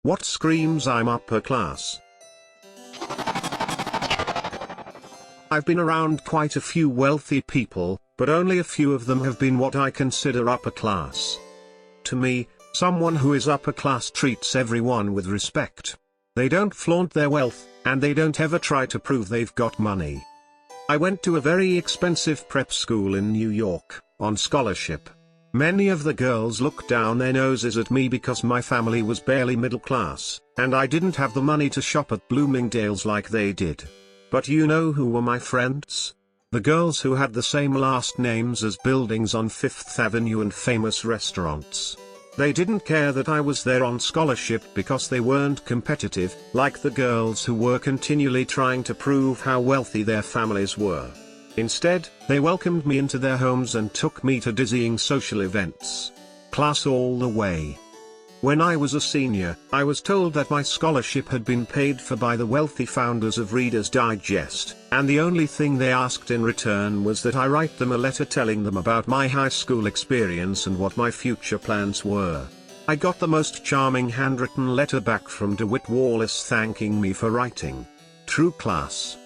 What screams I'm upper class? I've been around quite a few wealthy people, but only a few of them have been what I consider upper class. To me, someone who is upper class treats everyone with respect. They don't flaunt their wealth, and they don't ever try to prove they've got money. I went to a very expensive prep school in New York, on scholarship. Many of the girls looked down their noses at me because my family was barely middle class, and I didn't have the money to shop at Bloomingdale's like they did. But you know who were my friends? The girls who had the same last names as buildings on Fifth Avenue and famous restaurants. They didn't care that I was there on scholarship because they weren't competitive, like the girls who were continually trying to prove how wealthy their families were. Instead, they welcomed me into their homes and took me to dizzying social events. Class all the way. When I was a senior, I was told that my scholarship had been paid for by the wealthy founders of Reader's Digest, and the only thing they asked in return was that I write them a letter telling them about my high school experience and what my future plans were. I got the most charming handwritten letter back from DeWitt Wallace thanking me for writing. True class.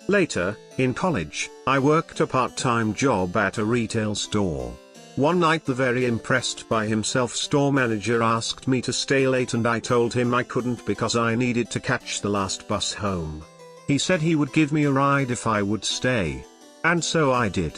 Later, in college, I worked a part-time job at a retail store. One night the very impressed by himself store manager asked me to stay late and I told him I couldn't because I needed to catch the last bus home. He said he would give me a ride if I would stay. And so I did.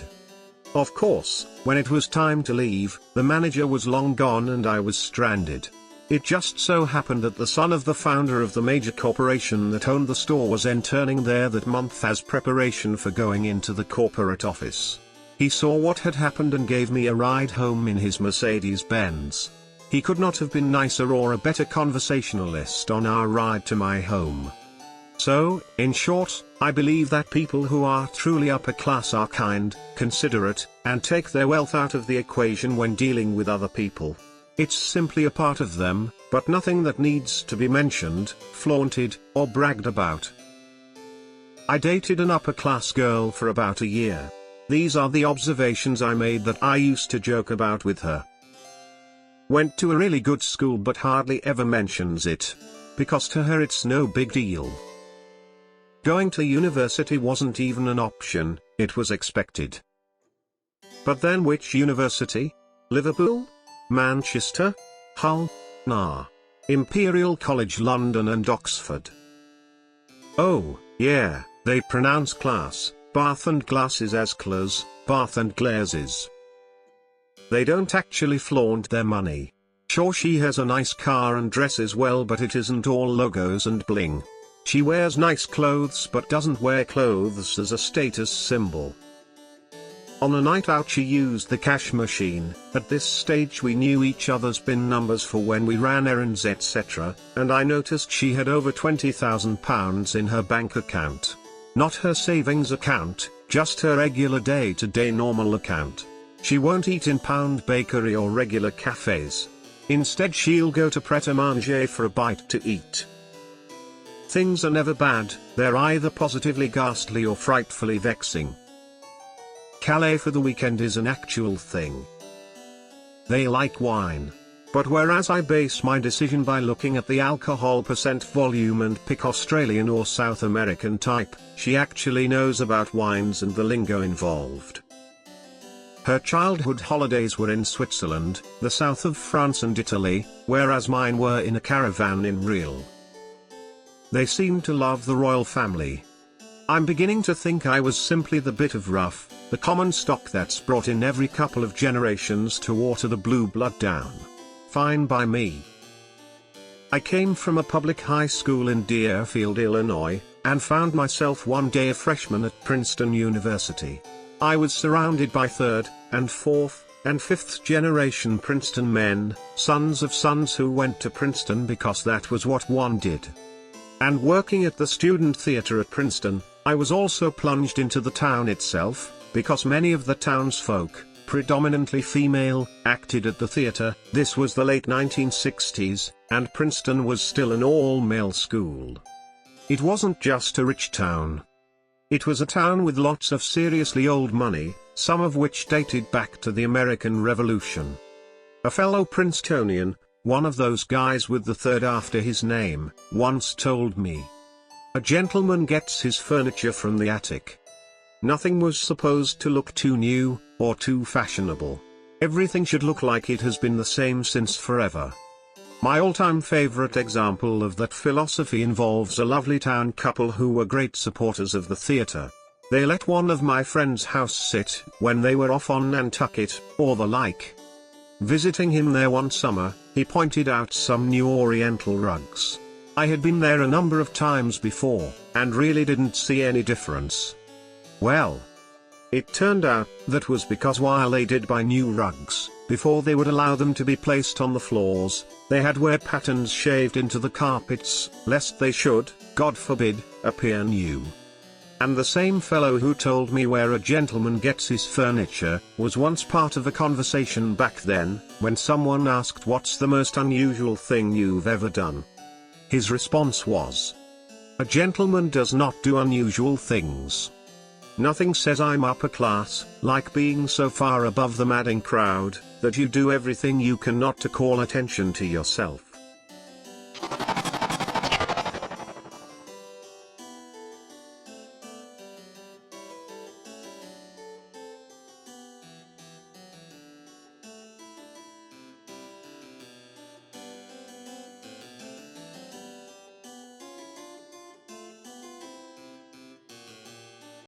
Of course, when it was time to leave, the manager was long gone and I was stranded. It just so happened that the son of the founder of the major corporation that owned the store was interning there that month as preparation for going into the corporate office. He saw what had happened and gave me a ride home in his Mercedes-Benz. He could not have been nicer or a better conversationalist on our ride to my home. So, in short, I believe that people who are truly upper class are kind, considerate, and take their wealth out of the equation when dealing with other people. It's simply a part of them, but nothing that needs to be mentioned, flaunted, or bragged about. I dated an upper class girl for about a year. These are the observations I made that I used to joke about with her. Went to a really good school but hardly ever mentions it. Because to her it's no big deal. Going to university wasn't even an option, it was expected. But then which university? Liverpool? Manchester? Hull? Nah. Imperial College London and Oxford. Oh, yeah, they pronounce class. Bath and glasses as class, Bath and glazes. They don't actually flaunt their money. Sure, she has a nice car and dresses well, but it isn't all logos and bling. She wears nice clothes but doesn't wear clothes as a status symbol. On a night out she used the cash machine. At this stage we knew each other's PIN numbers for when we ran errands etc., and I noticed she had over £20,000 in her bank account. Not her savings account, just her regular day-to-day normal account. She won't eat in Pound Bakery or regular cafes. Instead she'll go to Pret-a-Manger for a bite to eat. Things are never bad, they're either positively ghastly or frightfully vexing. Calais for the weekend is an actual thing. They like wine. But whereas I base my decision by looking at the alcohol percent volume and pick Australian or South American type, she actually knows about wines and the lingo involved. Her childhood holidays were in Switzerland, the south of France and Italy, whereas mine were in a caravan in Riehl. They seemed to love the royal family. I'm beginning to think I was simply the bit of rough, the common stock that's brought in every couple of generations to water the blue blood down. Fine by me. I came from a public high school in Deerfield, Illinois, and found myself one day a freshman at Princeton University. I was surrounded by third, and fourth, and fifth generation Princeton men, sons of sons who went to Princeton because that was what one did. And working at the student theater at Princeton, I was also plunged into the town itself, because many of the townsfolk, predominantly female, acted at the theater. This was the late 1960s, and Princeton was still an all-male school. It wasn't just a rich town. It was a town with lots of seriously old money, some of which dated back to the American Revolution. A fellow Princetonian, one of those guys with the third after his name, once told me. A gentleman gets his furniture from the attic. Nothing was supposed to look too new, or too fashionable. Everything should look like it has been the same since forever. My all-time favorite example of that philosophy involves a lovely town couple who were great supporters of the theater. They let one of my friend's house sit when they were off on Nantucket, or the like. Visiting him there one summer, he pointed out some new Oriental rugs. I had been there a number of times before, and really didn't see any difference. Well, it turned out that was because while they did buy new rugs, before they would allow them to be placed on the floors, they had wear patterns shaved into the carpets, lest they should, God forbid, appear new. And the same fellow who told me where a gentleman gets his furniture, was once part of a conversation back then, when someone asked what's the most unusual thing you've ever done. His response was, "A gentleman does not do unusual things." Nothing says I'm upper class, like being so far above the madding crowd, that you do everything you can not to call attention to yourself.